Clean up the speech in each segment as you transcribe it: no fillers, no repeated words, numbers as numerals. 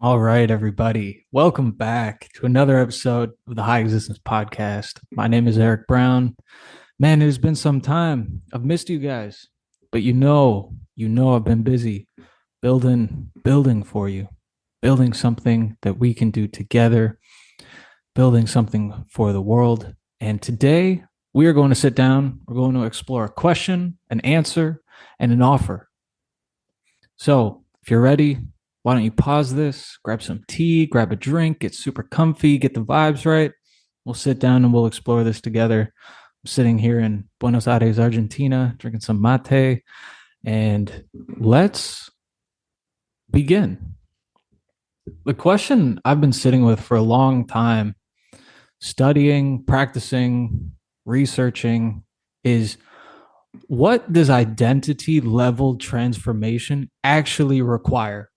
All right, everybody. Welcome back to another episode of the High Existence Podcast. My name is Eric Brown. Man, it has been some time. I've missed you guys, but I've been busy building for you, building something that we can do together, building something for the world. And today we are going to sit down. We're going to explore a question, an answer, and an offer. So if you're ready, why don't you pause this, grab some tea, grab a drink, get super comfy, get the vibes right. We'll sit down and we'll explore this together. I'm sitting here in Buenos Aires, Argentina, drinking some mate, and let's begin. The question I've been sitting with for a long time, studying, practicing, researching, is what does identity level transformation actually require?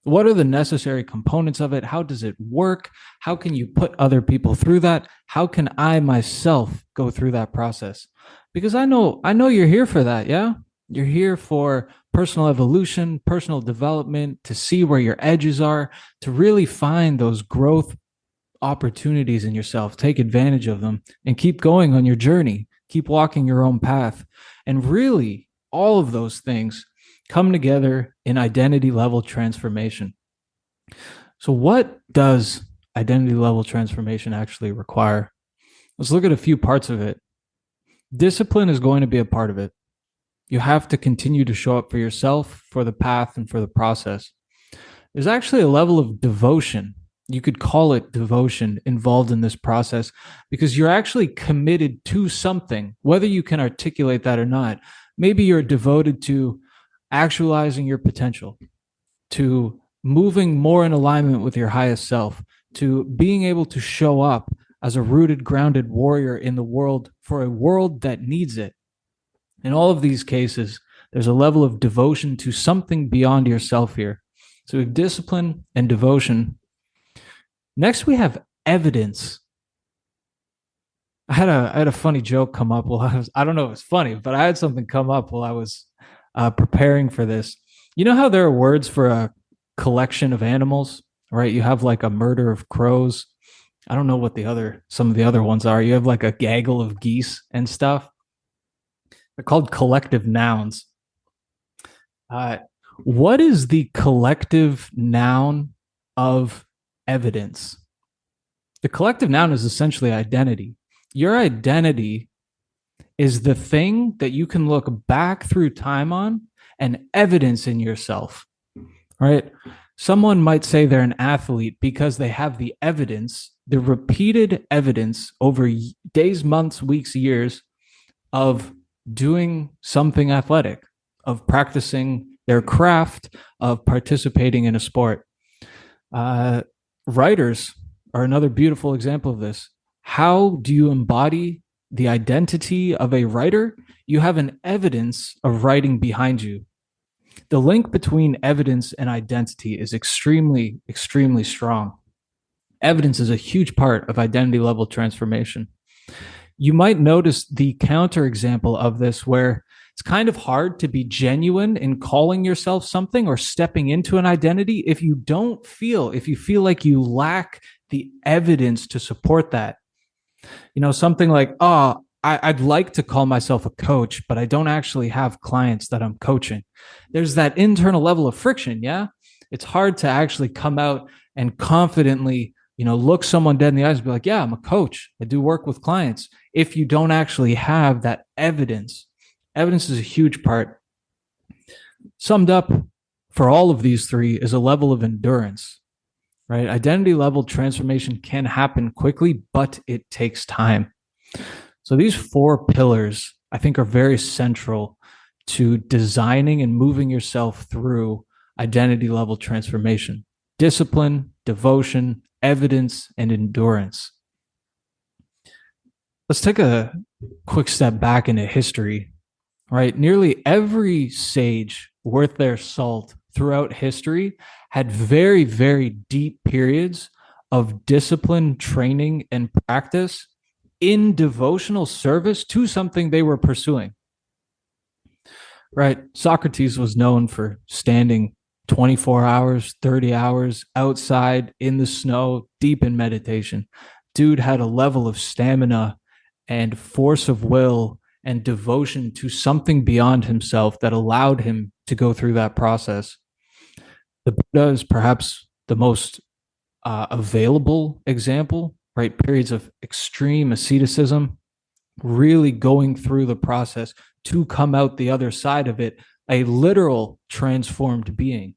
What are the necessary components of it? How does it work? How can you put other people through that? How can I myself go through that process? Because I know you're here for that, yeah? You're here for personal evolution, personal development, to see where your edges are, to really find those growth opportunities in yourself, take advantage of them, and keep going on your journey, keep walking your own path. And really, all of those things come together in identity level transformation. So, what does identity level transformation actually require? Let's look at a few parts of it. Discipline is going to be a part of it. You have to continue to show up for yourself, for the path, and for the process. There's actually a level of devotion. You could call it devotion involved in this process because you're actually committed to something, whether you can articulate that or not. Maybe you're devoted to actualizing your potential, to moving more in alignment with your highest self, to being able to show up as a rooted, grounded warrior in the world for a world that needs it. In all of these cases, there's a level of devotion to something beyond yourself here. So we have discipline and devotion. Next, we have evidence. I had a funny joke come up while I don't know if it's funny, but I had something come up while I was preparing for this. You know how there are words for a collection of animals, right? You have like a murder of crows. I don't know what some of the other ones are. You have like a gaggle of geese and stuff. They're called collective nouns. Uh, what is the collective noun of evidence? The collective noun is essentially identity. Your identity is the thing that you can look back through time on and evidence in yourself, right? Someone might say they're an athlete because they have the evidence, the repeated evidence over days, months, weeks, years of doing something athletic, of practicing their craft, of participating in a sport. Writers are another beautiful example of this. How do you embody the identity of a writer? You have an evidence of writing behind you. The link between evidence and identity is extremely, extremely strong. Evidence is a huge part of identity level transformation. You might notice the counterexample of this where it's kind of hard to be genuine in calling yourself something or stepping into an identity if you feel like you lack the evidence to support that. You know, something like, oh, I'd like to call myself a coach, but I don't actually have clients that I'm coaching. There's that internal level of friction. Yeah. It's hard to actually come out and confidently, look someone dead in the eyes and be like, yeah, I'm a coach. I do work with clients. If you don't actually have that evidence, evidence is a huge part. Summed up for all of these three is a level of endurance, right? Identity level transformation can happen quickly, but it takes time. So these four pillars, I think, are very central to designing and moving yourself through identity level transformation: discipline, devotion, evidence, and endurance. Let's take a quick step back into history, right? Nearly every sage worth their salt throughout history had very, very deep periods of discipline, training, and practice in devotional service to something they were pursuing. Right? Socrates was known for standing 24 hours, 30 hours outside in the snow, deep in meditation. Dude had a level of stamina and force of will and devotion to something beyond himself that allowed him to go through that process. The Buddha is perhaps the most available example, right? Periods of extreme asceticism, really going through the process to come out the other side of it, a literal transformed being.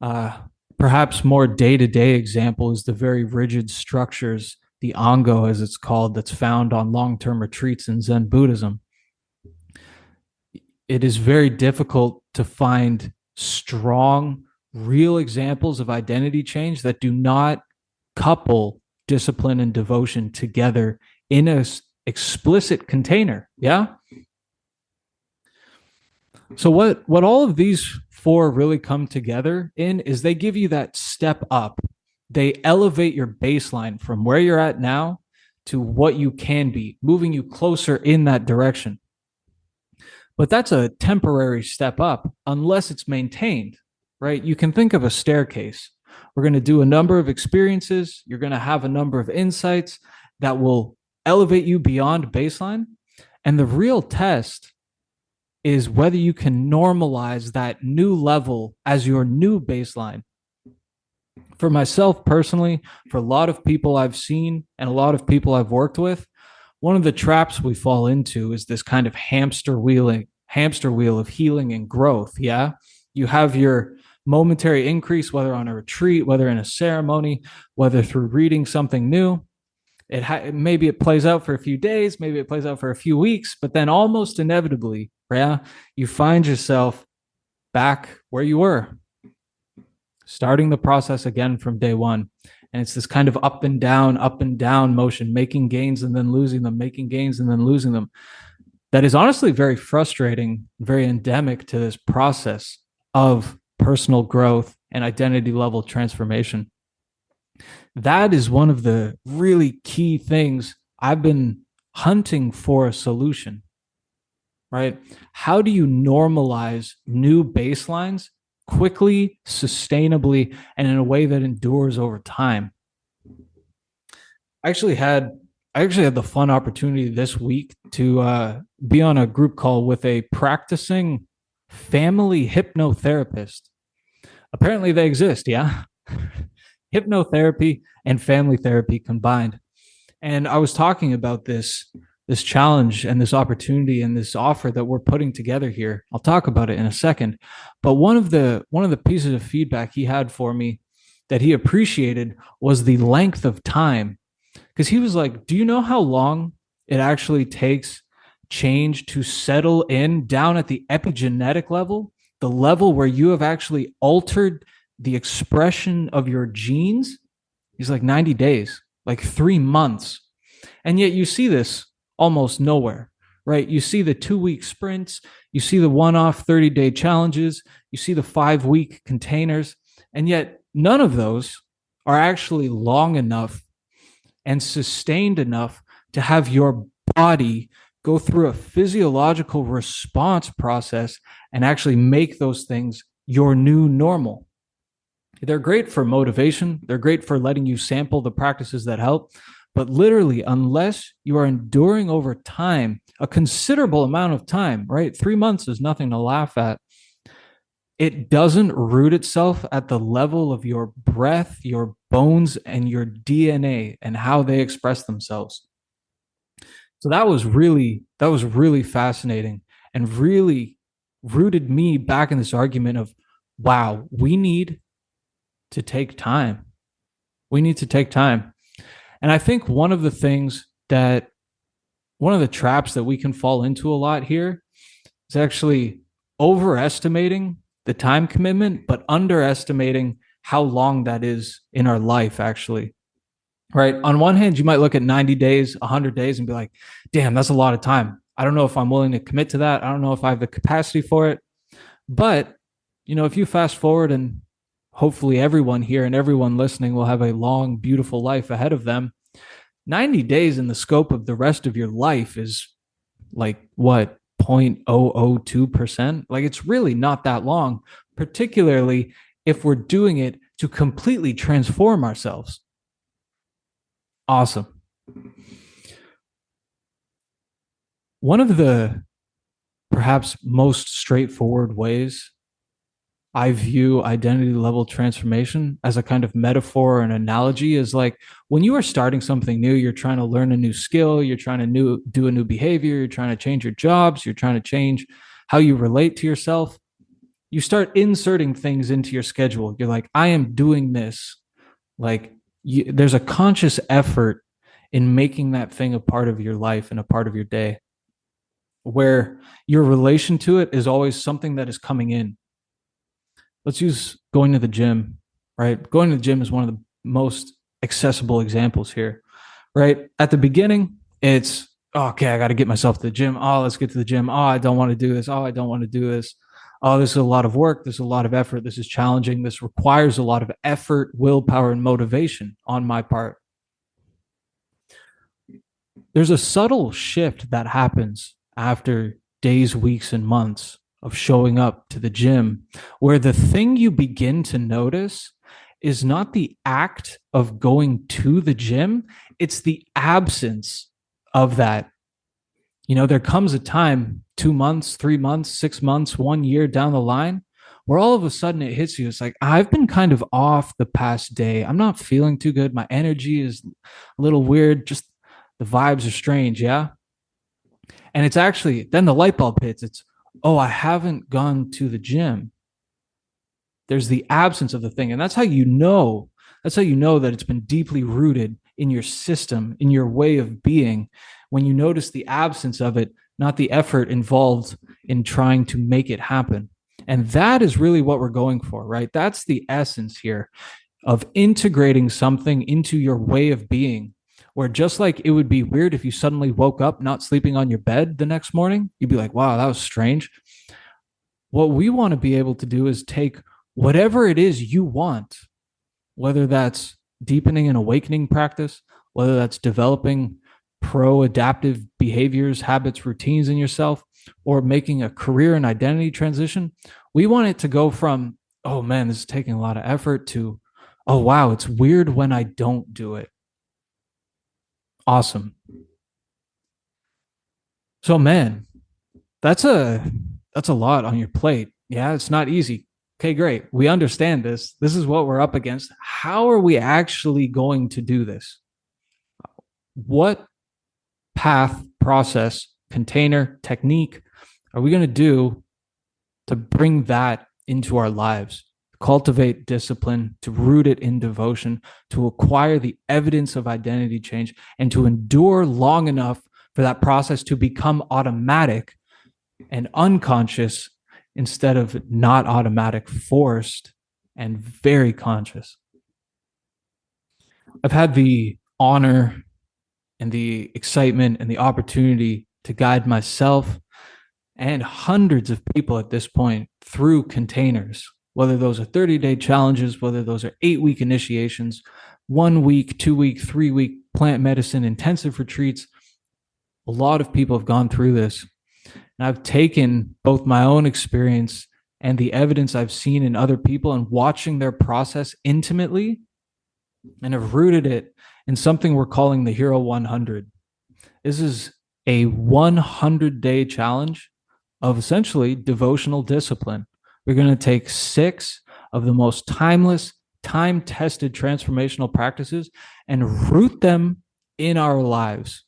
Uh, Perhaps more day-to-day example is the very rigid structures, the Ango as it's called, that's found on long-term retreats in Zen Buddhism. It is very difficult to find strong, real examples of identity change that do not couple discipline and devotion together in a explicit container. Yeah. So what all of these four really come together in is they give you that step up. They elevate your baseline from where you're at now to what you can be, moving you closer in that direction. But that's a temporary step up unless it's maintained, right? You can think of a staircase. We're going to do a number of experiences. You're going to have a number of insights that will elevate you beyond baseline. And the real test is whether you can normalize that new level as your new baseline. For myself personally, for a lot of people I've seen and a lot of people I've worked with, one of the traps we fall into is this kind of hamster wheel of healing and growth. Yeah. You have your momentary increase, whether on a retreat, whether in a ceremony, whether through reading something new. Maybe it plays out for a few days, maybe it plays out for a few weeks, but then almost inevitably, yeah, you find yourself back where you were, starting the process again from day one. And it's this kind of up and down motion, making gains and then losing them, making gains and then losing them. That is honestly very frustrating, very endemic to this process of personal growth and identity level transformation. That is one of the really key things I've been hunting for a solution, right? How do you normalize new baselines quickly, sustainably, and in a way that endures over time? I actually had the fun opportunity this week to be on a group call with a practicing family hypnotherapist. Apparently they exist, yeah. Hypnotherapy and family therapy combined. And I was talking about this challenge and this opportunity and this offer that we're putting together here. I'll talk about it in a second. But one of the pieces of feedback he had for me that he appreciated was the length of time. Because he was like, do you know how long it actually takes change to settle in down at the epigenetic level, the level where you have actually altered the expression of your genes? He's like 90 days, like 3 months. And yet you see this almost nowhere, right? You see the 2-week sprints, you see the one-off 30-day challenges, you see the 5-week containers, and yet none of those are actually long enough and sustained enough to have your body go through a physiological response process and actually make those things your new normal. They're great for motivation. They're great for letting you sample the practices that help. But literally, unless you are enduring over time, a considerable amount of time, right? 3 months is nothing to laugh at. It doesn't root itself at the level of your breath, your bones, and your DNA and how they express themselves. So that was really fascinating and really rooted me back in this argument of, wow, we need to take time. We need to take time. And I think one of the traps that we can fall into a lot here is actually overestimating the time commitment, but underestimating how long that is in our life, actually. Right? On one hand, you might look at 90 days, 100 days and be like, damn, that's a lot of time. I don't know if I'm willing to commit to that. I don't know if I have the capacity for it. But, if you fast forward, and hopefully everyone here and everyone listening will have a long, beautiful life ahead of them, 90 days in the scope of the rest of your life is like what, 0.002%? Like, it's really not that long. particularly if we're doing it to completely transform ourselves. Awesome. One of the perhaps most straightforward ways I view identity level transformation as a kind of metaphor or an analogy is like when you are starting something new, you're trying to learn a new skill, you're trying to do a new behavior, you're trying to change your jobs, you're trying to change how you relate to yourself. You start inserting things into your schedule. You're like, I am doing this. Like, there's a conscious effort in making that thing a part of your life and a part of your day, where your relation to it is always something that is coming in. Let's use going to the gym, right? Going to the gym is one of the most accessible examples here, right? At the beginning, it's, oh, okay, I got to get myself to the gym. Oh, let's get to the gym. Oh, I don't want to do this. Oh, I don't want to do this. Oh, this is a lot of work. This is a lot of effort. This is challenging. This requires a lot of effort, willpower, and motivation on my part. There's a subtle shift that happens after days, weeks, and months of showing up to the gym, where the thing you begin to notice is not the act of going to the gym, it's the absence of that. You know, there comes a time, 2 months, 3 months, 6 months, 1 year down the line, where all of a sudden it hits you. It's like, I've been kind of off the past day. I'm not feeling too good. My energy is a little weird. Just the vibes are strange. Yeah. And it's actually, then the light bulb hits. It's, oh, I haven't gone to the gym. There's the absence of the thing. And that's how you know that it's been deeply rooted in your system, in your way of being, when you notice the absence of it, not the effort involved in trying to make it happen. And that is really what we're going for, right? That's the essence here of integrating something into your way of being, where just like it would be weird if you suddenly woke up not sleeping on your bed the next morning, you'd be like, wow, that was strange. What we want to be able to do is take whatever it is you want, whether that's deepening and awakening practice, whether that's developing pro adaptive behaviors, habits, routines in yourself, or making a career and identity transition. We want it to go from, oh man, this is taking a lot of effort, to, oh wow, it's weird when I don't do it. Awesome. So man, that's a lot on your plate. Yeah, it's not easy. Okay, great. We understand this. This is what we're up against. How are we actually going to do this? What path, process, container, technique are we going to do to bring that into our lives? Cultivate discipline, to root it in devotion, to acquire the evidence of identity change, and to endure long enough for that process to become automatic and unconscious instead of not automatic, forced, and very conscious. I've had the honor and the excitement and the opportunity to guide myself and hundreds of people at this point through containers, whether those are 30-day challenges, whether those are 8-week initiations, 1 week, 2 week, 3 week plant medicine intensive retreats. A lot of people have gone through this. And I've taken both my own experience and the evidence I've seen in other people and watching their process intimately, and have rooted it in something we're calling the Hero100. This is a 100-day challenge of essentially devotional discipline. We're going to take 6 of the most timeless, time-tested transformational practices and root them in our lives.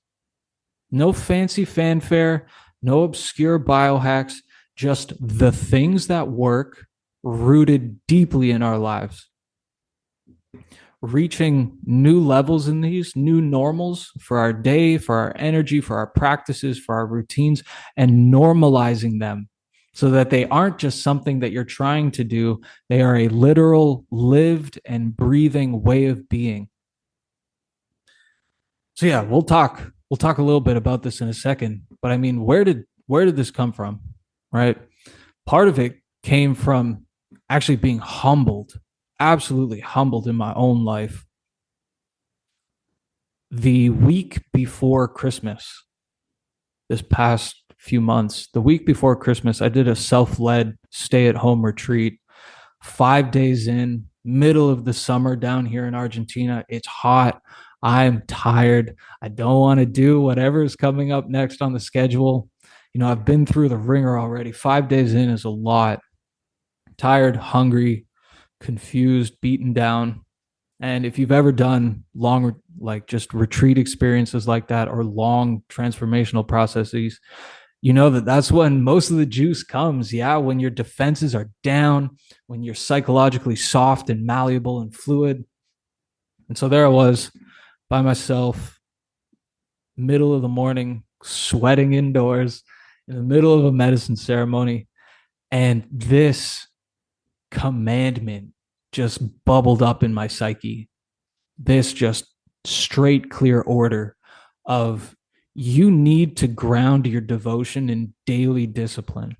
No fancy fanfare, no obscure biohacks, just the things that work rooted deeply in our lives. Reaching new levels in these, new normals for our day, for our energy, for our practices, for our routines, and normalizing them so that they aren't just something that you're trying to do. They are a literal, lived and breathing way of being. So yeah, we'll talk a little bit about this in a second, but I mean, where did this come from? Right? Part of it came from actually being humbled, absolutely humbled in my own life. The week before Christmas, this past few months, the week before Christmas, I did a self-led stay-at-home retreat 5 days in, middle of the summer down here in Argentina. It's hot. I'm tired. I don't want to do whatever is coming up next on the schedule. I've been through the ringer already. 5 days in is a lot. Tired, hungry, confused, beaten down. And if you've ever done long, like just retreat experiences like that or long transformational processes, you know that that's when most of the juice comes. Yeah, when your defenses are down, when you're psychologically soft and malleable and fluid. And so there I was by myself, middle of the morning, sweating indoors in the middle of a medicine ceremony. And this commandment just bubbled up in my psyche. This just straight, clear order of you need to ground your devotion in daily discipline.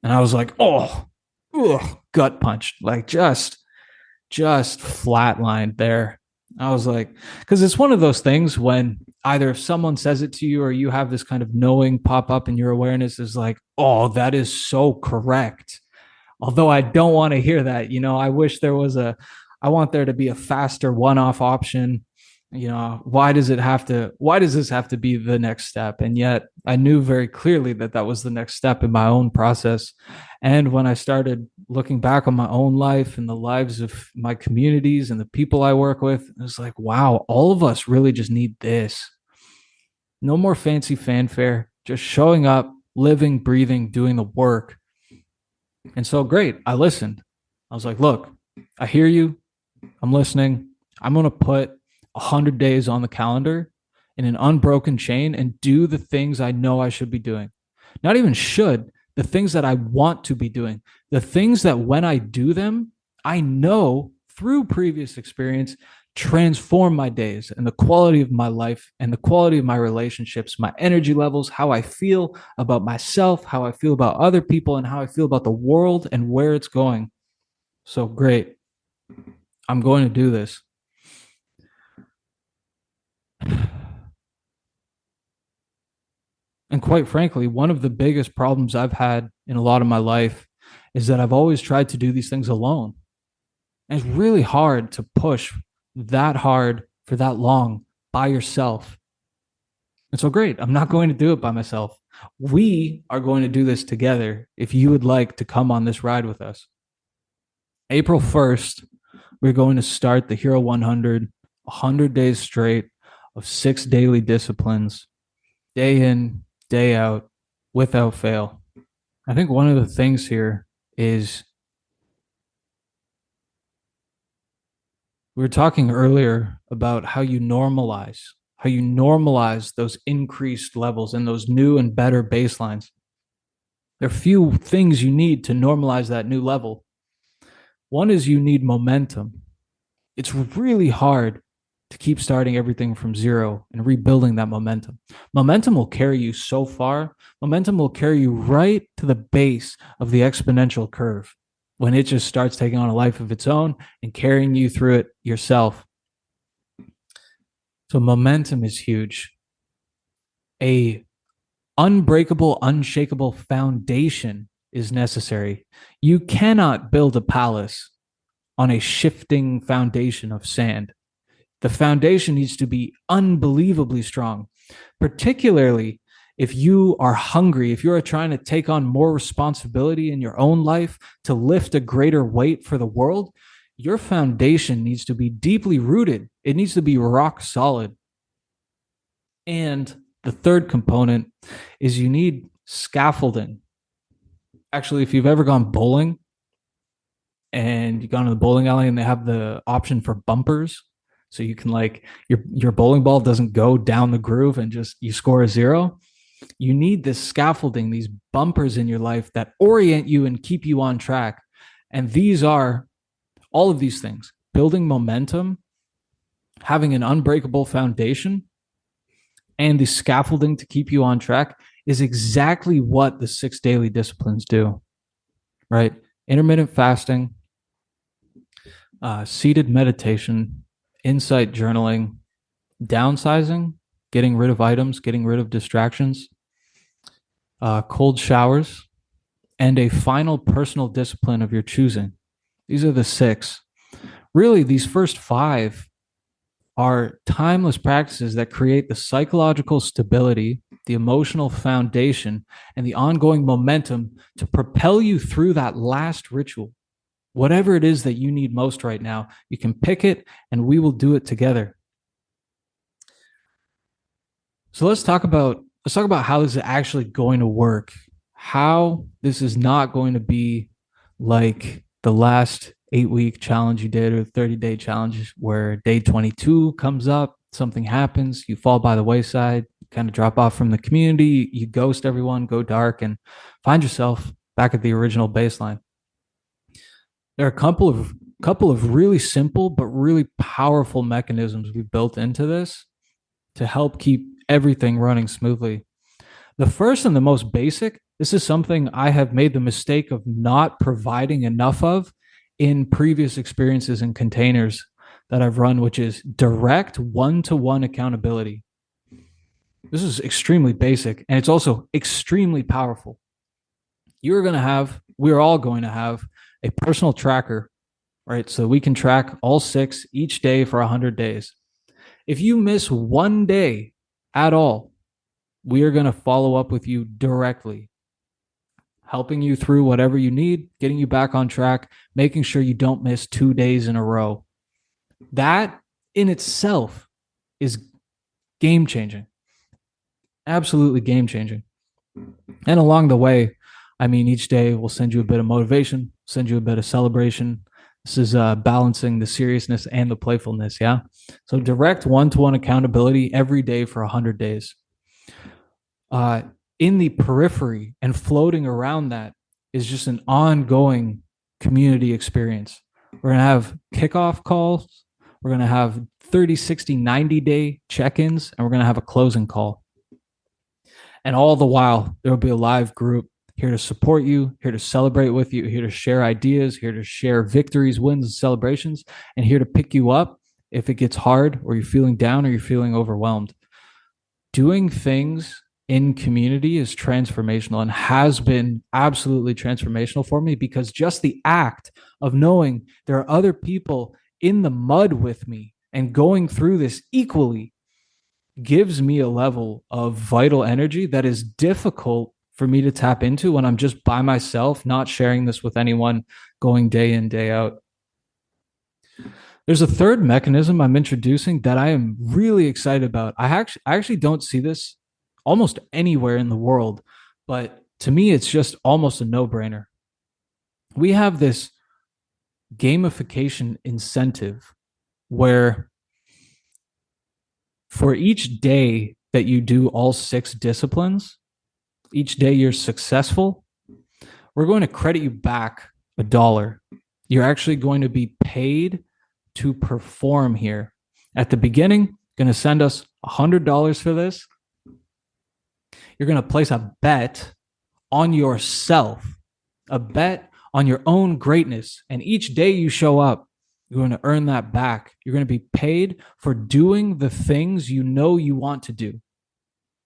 And I was like, oh, ugh, gut punched, like just flatlined there. I was like, because it's one of those things when either if someone says it to you or you have this kind of knowing pop up in your awareness is like, oh, that is so correct. Although I don't want to hear that. I wish there was I want there to be a faster one-off option. Why does this have to be the next step? And yet I knew very clearly that that was the next step in my own process. And when I started looking back on my own life and the lives of my communities and the people I work with, it was like, wow, all of us really just need this. No more fancy fanfare, just showing up, living, breathing, doing the work. And so great, I listened. I was like, look, I hear you. I'm listening. I'm going to put 100 days on the calendar in an unbroken chain and do the things I know I should be doing. Not even should, the things that I want to be doing. The things that when I do them, I know through previous experience transform my days and the quality of my life and the quality of my relationships, my energy levels, how I feel about myself, how I feel about other people, and how I feel about the world and where it's going. So great. I'm going to do this. And quite frankly, one of the biggest problems I've had in a lot of my life is that I've always tried to do these things alone. And it's really hard to push that hard for that long by yourself. And so, great, I'm not going to do it by myself. We are going to do this together if you would like to come on this ride with us. April 1st, we're going to start the Hero100, 100 days straight of 6 daily disciplines, day in, day out, without fail. I think one of the things here is we were talking earlier about how you normalize those increased levels and those new and better baselines. There are few things you need to normalize that new level. One is you need momentum. It's really hard to keep starting everything from zero and rebuilding that momentum. Momentum will carry you so far. Momentum will carry you right to the base of the exponential curve when it just starts taking on a life of its own and carrying you through it yourself. So momentum is huge. A unbreakable, unshakable foundation is necessary. You cannot build a palace on a shifting foundation of sand. The foundation needs to be unbelievably strong, particularly if you are hungry, if you're trying to take on more responsibility in your own life to lift a greater weight for the world. Your foundation needs to be deeply rooted. It needs to be rock solid. And the third component is you need scaffolding. Actually, if you've ever gone bowling and you've gone to the bowling alley and they have the option for bumpers, so you can like your bowling ball doesn't go down the groove and just you score a zero. You need this scaffolding, these bumpers in your life that orient you and keep you on track. And these are all of these things: building momentum, having an unbreakable foundation, and the scaffolding to keep you on track is exactly what the 6 daily disciplines do, right? Intermittent fasting, seated meditation, insight journaling, downsizing, getting rid of items, getting rid of distractions, cold showers, and a final personal discipline of your choosing. These are the six. Really, these first five are timeless practices that create the psychological stability, the emotional foundation, and the ongoing momentum to propel you through that last ritual. Whatever it is that you need most right now, you can pick it and we will do it together. So let's talk about how this is actually going to work. How this is not going to be like the last 8 week challenge you did or 30-day challenge where day 22 comes up, something happens, you fall by the wayside, kind of drop off from the community, you ghost everyone, go dark, and find yourself back at the original baseline. There are a couple of really simple but really powerful mechanisms we built into this to help keep everything running smoothly. The first and the most basic, this is something I have made the mistake of not providing enough of in previous experiences and containers that I've run, which is direct one-to-one accountability. This is extremely basic and it's also extremely powerful. We're all going to have a personal tracker, right? So we can track all six each day for 100 days. If you miss one day at all, we are going to follow up with you directly, helping you through whatever you need, getting you back on track, making sure you don't miss 2 days in a row. That in itself is game changing, absolutely game changing. And along the way, I mean, each day we'll send you a bit of motivation, send you a bit of celebration. This is balancing the seriousness and the playfulness. Yeah. So direct one-to-one accountability every day for 100 days. In the periphery and floating around that is just an ongoing community experience. We're going to have kickoff calls. We're going to have 30, 60, 90-day check-ins, and we're going to have a closing call. And all the while, there will be a live group here to support you, here to celebrate with you, here to share ideas, here to share victories, wins, and celebrations, and here to pick you up if it gets hard or you're feeling down or you're feeling overwhelmed. Doing things in community is transformational and has been absolutely transformational for me because just the act of knowing there are other people in the mud with me and going through this equally gives me a level of vital energy that is difficult for me to tap into when I'm just by myself, not sharing this with anyone, going day in, day out. There's a third mechanism I'm introducing that I am really excited about. I actually don't see this almost anywhere in the world, but to me, it's just almost a no-brainer. We have this gamification incentive where for each day that you do all six disciplines, each day you're successful, we're going to credit you back $1. You're actually going to be paid to perform here. At the beginning, going to send us $100 for this. You're going to place a bet on yourself, a bet on your own greatness. And each day you show up, you're going to earn that back. You're going to be paid for doing the things you know you want to do.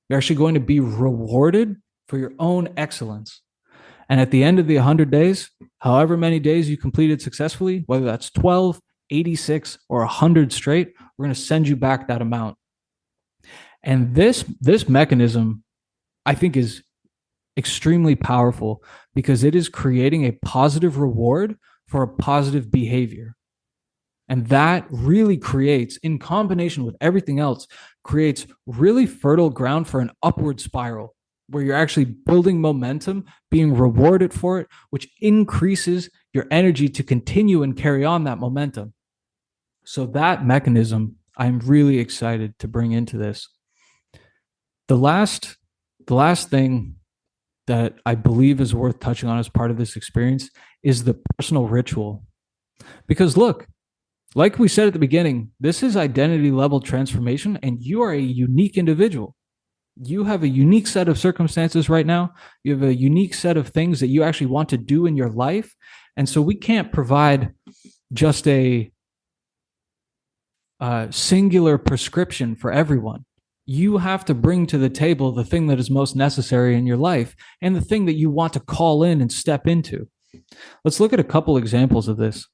You're actually going to be rewarded for your own excellence. And at the end of the 100 days, however many days you completed successfully, whether that's 12, 86, or 100 straight, we're going to send you back that amount. And this mechanism, I think, is extremely powerful because it is creating a positive reward for a positive behavior. And that really creates, in combination with everything else, creates really fertile ground for an upward spiral where you're actually building momentum, being rewarded for it, which increases your energy to continue and carry on that momentum. So that mechanism, I'm really excited to bring into this. The last thing that I believe is worth touching on as part of this experience is the personal ritual. Because look, like we said at the beginning, this is identity level transformation, and you are a unique individual. You have a unique set of circumstances right now. You have a unique set of things that you actually want to do in your life. And so we can't provide just a singular prescription for everyone. You have to bring to the table the thing that is most necessary in your life and the thing that you want to call in and step into. Let's look at a couple examples of this.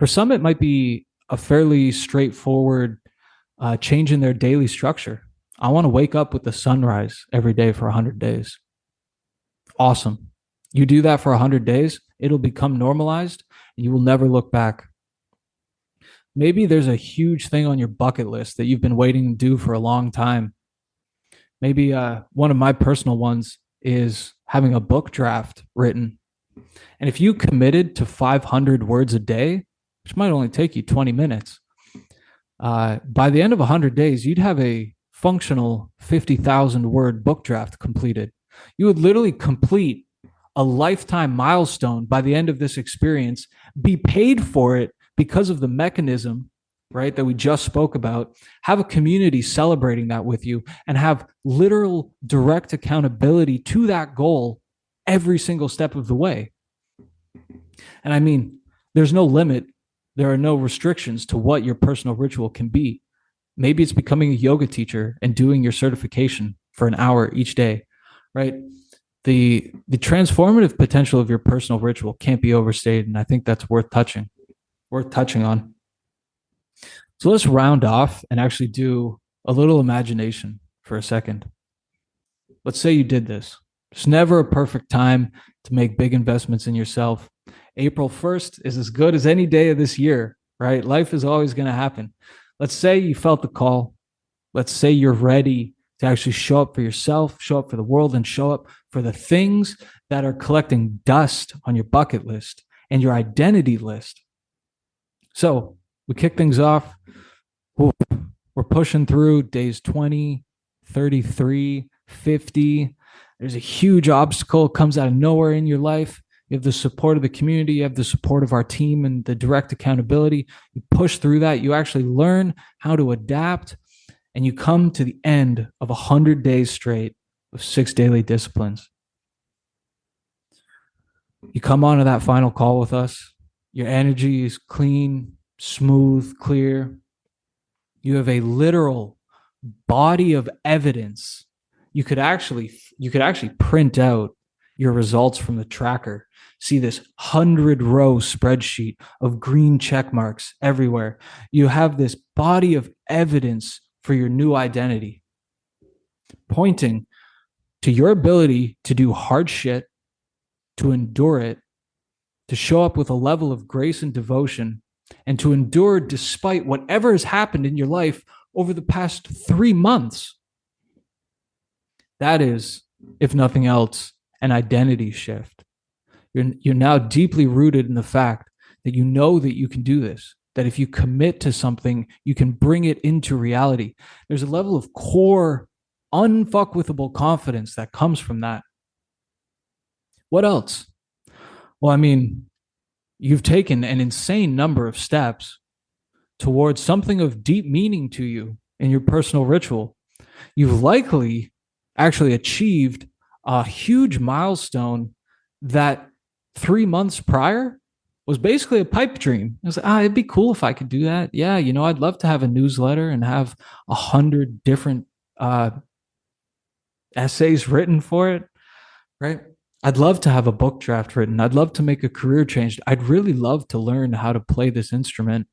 For some, it might be a fairly straightforward change in their daily structure. I want to wake up with the sunrise every day for 100 days. Awesome. You do that for 100 days, it'll become normalized and you will never look back. Maybe there's a huge thing on your bucket list that you've been waiting to do for a long time. Maybe one of my personal ones is having a book draft written. And if you committed to 500 words a day, which might only take you 20 minutes, by the end of 100 days, you'd have a functional 50,000 word book draft completed. You would literally complete a lifetime milestone by the end of this experience, be paid for it because of the mechanism, right, that we just spoke about, have a community celebrating that with you, and have literal direct accountability to that goal every single step of the way. And I mean, there's no limit. There are no restrictions to what your personal ritual can be. Maybe it's becoming a yoga teacher and doing your certification for an hour each day, right? The transformative potential of your personal ritual can't be overstated, and I think that's worth touching on. So let's round off and actually do a little imagination for a second. Let's say you did this. There's never a perfect time to make big investments in yourself. April 1st is as good as any day of this year, right? Life is always going to happen. Let's say you felt the call. Let's say you're ready to actually show up for yourself, show up for the world, and show up for the things that are collecting dust on your bucket list and your identity list. So we kick things off. We're pushing through days 20, 33, 50. There's a huge obstacle, comes out of nowhere in your life. You have the support of the community, you have the support of our team and the direct accountability. You push through that, you actually learn how to adapt, and you come to the end of 100 days straight of 6 daily disciplines. You come onto that final call with us. Your energy is clean, smooth, clear. You have a literal body of evidence. You could actually print out your results from the tracker. See this 100-row spreadsheet of green check marks everywhere. You have this body of evidence for your new identity, pointing to your ability to do hard shit, to endure it, to show up with a level of grace and devotion, and to endure despite whatever has happened in your life over the past 3 months. That is, if nothing else, an identity shift. You're now deeply rooted in the fact that you know that you can do this, that if you commit to something, you can bring it into reality. There's a level of core, unfuckwithable confidence that comes from that. What else? Well, I mean, you've taken an insane number of steps towards something of deep meaning to you in your personal ritual. You've likely actually achieved a huge milestone that 3 months prior was basically a pipe dream. It was like, it'd be cool if I could do that. Yeah, I'd love to have a newsletter and have 100 different essays written for it, right? I'd love to have a book draft written. I'd love to make a career change. I'd really love to learn how to play this instrument.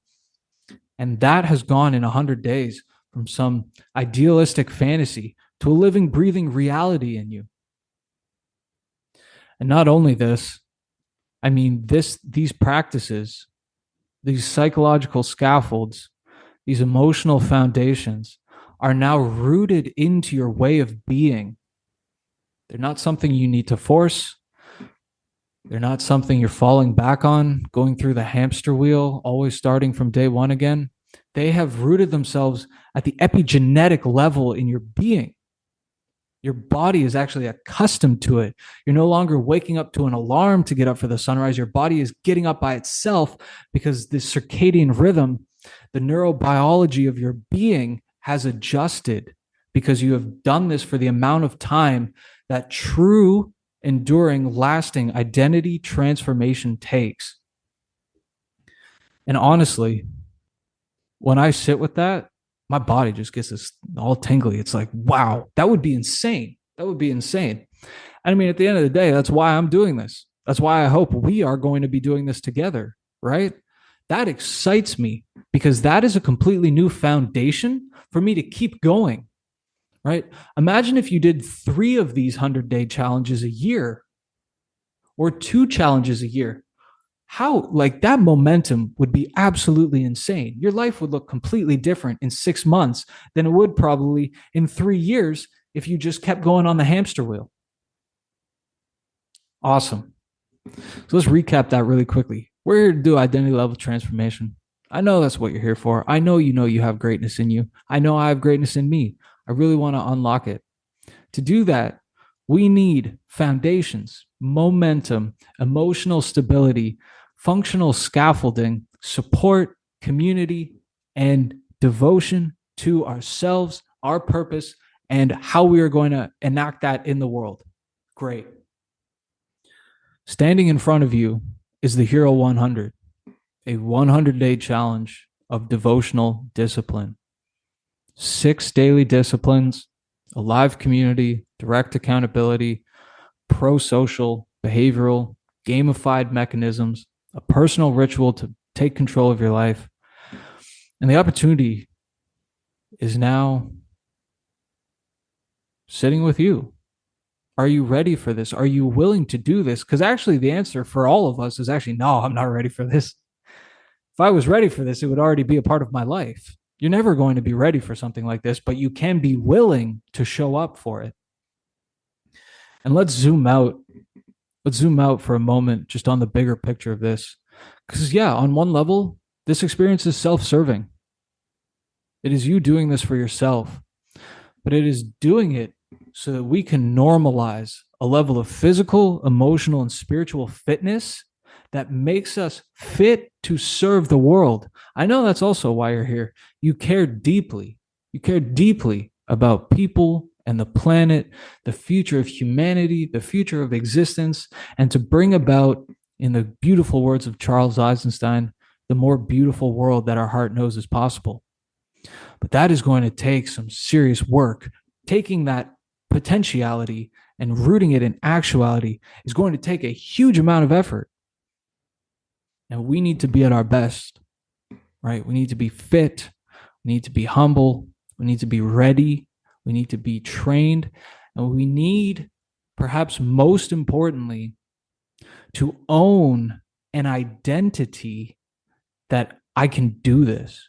And that has gone in 100 days from some idealistic fantasy to a living, breathing reality in you. And not only this, I mean, these practices, these psychological scaffolds, these emotional foundations are now rooted into your way of being. They're not something you need to force. They're not something you're falling back on, going through the hamster wheel, always starting from day one again. They have rooted themselves at the epigenetic level in your being. Your body is actually accustomed to it. You're no longer waking up to an alarm to get up for the sunrise. Your body is getting up by itself because the circadian rhythm, the neurobiology of your being has adjusted because you have done this for the amount of time that true, enduring, lasting identity transformation takes. And honestly, when I sit with that, my body just gets this all tingly. It's like, wow, that would be insane. That would be insane. I mean, at the end of the day, that's why I'm doing this. That's why I hope we are going to be doing this together, right? That excites me because that is a completely new foundation for me to keep going, right? Imagine if you did 3 of these 100-day challenges a year or 2 challenges a year. How, like, that momentum would be absolutely insane. Your life would look completely different in 6 months than it would probably in 3 years if you just kept going on the hamster wheel. Awesome. So let's recap that really quickly. We're here to do identity level transformation. I know that's what you're here for. I know you have greatness in you. I know I have greatness in me. I really want to unlock it. To do that, we need foundations, momentum, emotional stability, functional scaffolding, support, community, and devotion to ourselves, our purpose, and how we are going to enact that in the world. Great. Standing in front of you is the Hero100, a 100-day challenge of devotional discipline. 6 daily disciplines, a live community, direct accountability, pro-social, behavioral, gamified mechanisms, a personal ritual to take control of your life. And the opportunity is now sitting with you. Are you ready for this? Are you willing to do this? Because actually, the answer for all of us is actually, no, I'm not ready for this. If I was ready for this, it would already be a part of my life. You're never going to be ready for something like this, but you can be willing to show up for it. And let's zoom out. Let's zoom out for a moment just on the bigger picture of this. Because, yeah, on one level, this experience is self-serving. It is you doing this for yourself, but it is doing it so that we can normalize a level of physical, emotional, and spiritual fitness that makes us fit to serve the world. I know that's also why you're here. You care deeply. You care deeply about people and the planet, the future of humanity, the future of existence, and to bring about, in the beautiful words of Charles Eisenstein, the more beautiful world that our heart knows is possible. But that is going to take some serious work. Taking that potentiality and rooting it in actuality is going to take a huge amount of effort. And we need to be at our best, right? We need to be fit. We need to be humble. We need to be ready. We need to be trained. And we need, perhaps most importantly, to own an identity that I can do this,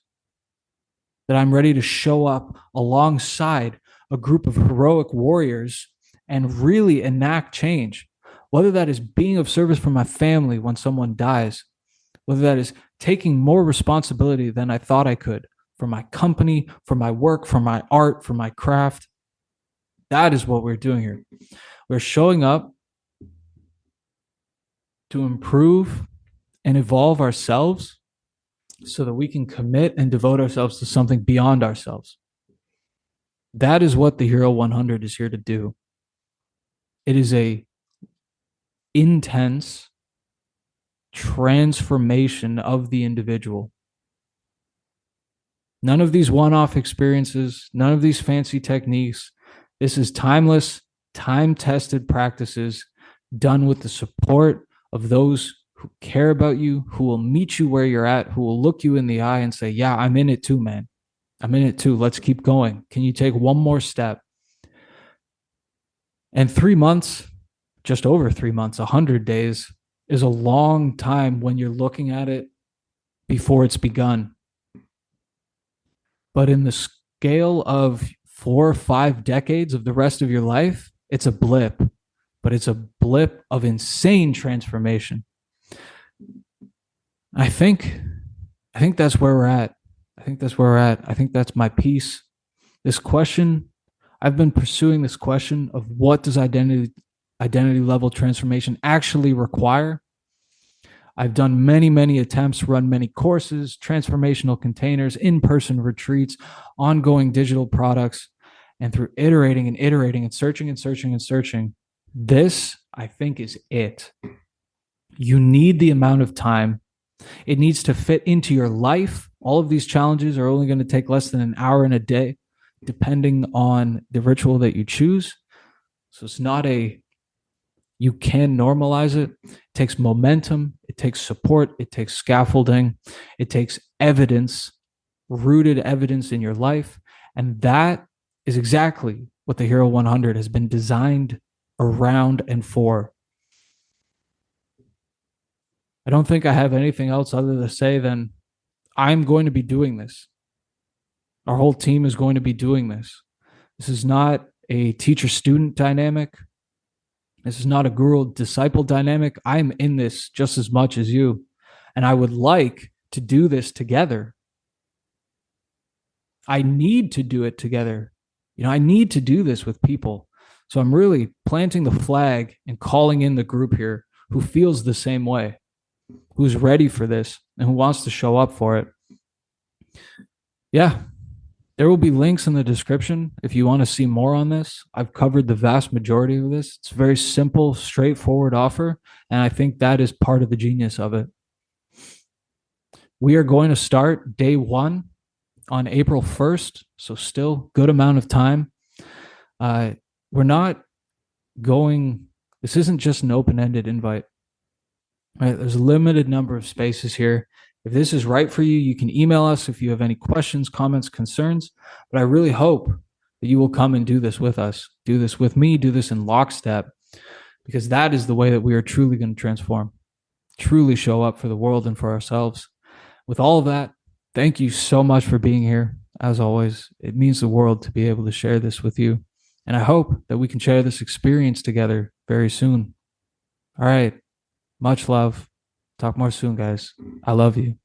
that I'm ready to show up alongside a group of heroic warriors and really enact change, whether that is being of service for my family when someone dies, whether that is taking more responsibility than I thought I could for my company, for my work, for my art, for my craft. That is what we're doing here. We're showing up to improve and evolve ourselves so that we can commit and devote ourselves to something beyond ourselves. That is what the Hero 100 is here to do. It is a intense transformation of the individual. None of these one-off experiences, none of these fancy techniques. This is timeless, time-tested practices done with the support of those who care about you, who will meet you where you're at, who will look you in the eye and say, yeah, I'm in it too, man. I'm in it too. Let's keep going. Can you take one more step? And 3 months, just over 3 months, 100 days is a long time when you're looking at it before it's begun. But in the scale of 4 or 5 decades of the rest of your life, it's a blip, but it's a blip of insane transformation. I think that's where we're at. I think that's my piece. This question, I've been pursuing this question of what does identity level transformation actually require? I've done many attempts, run many courses, transformational containers, in-person retreats, ongoing digital products, and through iterating and searching, this, I think, is it. You need the amount of time. It needs to fit into your life. All of these challenges are only going to take less than an hour in a day, depending on the ritual that you choose. So it's not a You can normalize it. It takes momentum, it takes support, it takes scaffolding, it takes evidence, rooted evidence in your life. And that is exactly what the Hero 100 has been designed around and for. I don't think I have anything else other to say than I'm going to be doing this. Our whole team is going to be doing this. This is not a teacher student dynamic. This is not a guru disciple dynamic. I'm in this just as much as you. And I would like to do this together. I need to do it together. I need to do this with people. So I'm really planting the flag and calling in the group here who feels the same way, who's ready for this, and who wants to show up for it. Yeah, there will be links in the description if you want to see more on this. I've covered the vast majority of this. It's a very simple, straightforward offer, and I think that is part of the genius of it. We are going to start day one on April 1st, so still good amount of time. We're not going, this isn't just an open-ended invite. Right? There's a limited number of spaces here. If this is right for you, you can email us if you have any questions, comments, concerns. But I really hope that you will come and do this with us, do this with me, do this in lockstep, because that is the way that we are truly going to transform, truly show up for the world and for ourselves. With all of that, thank you so much for being here. As always, it means the world to be able to share this with you. And I hope that we can share this experience together very soon. All right. Much love. Talk more soon, guys. I love you.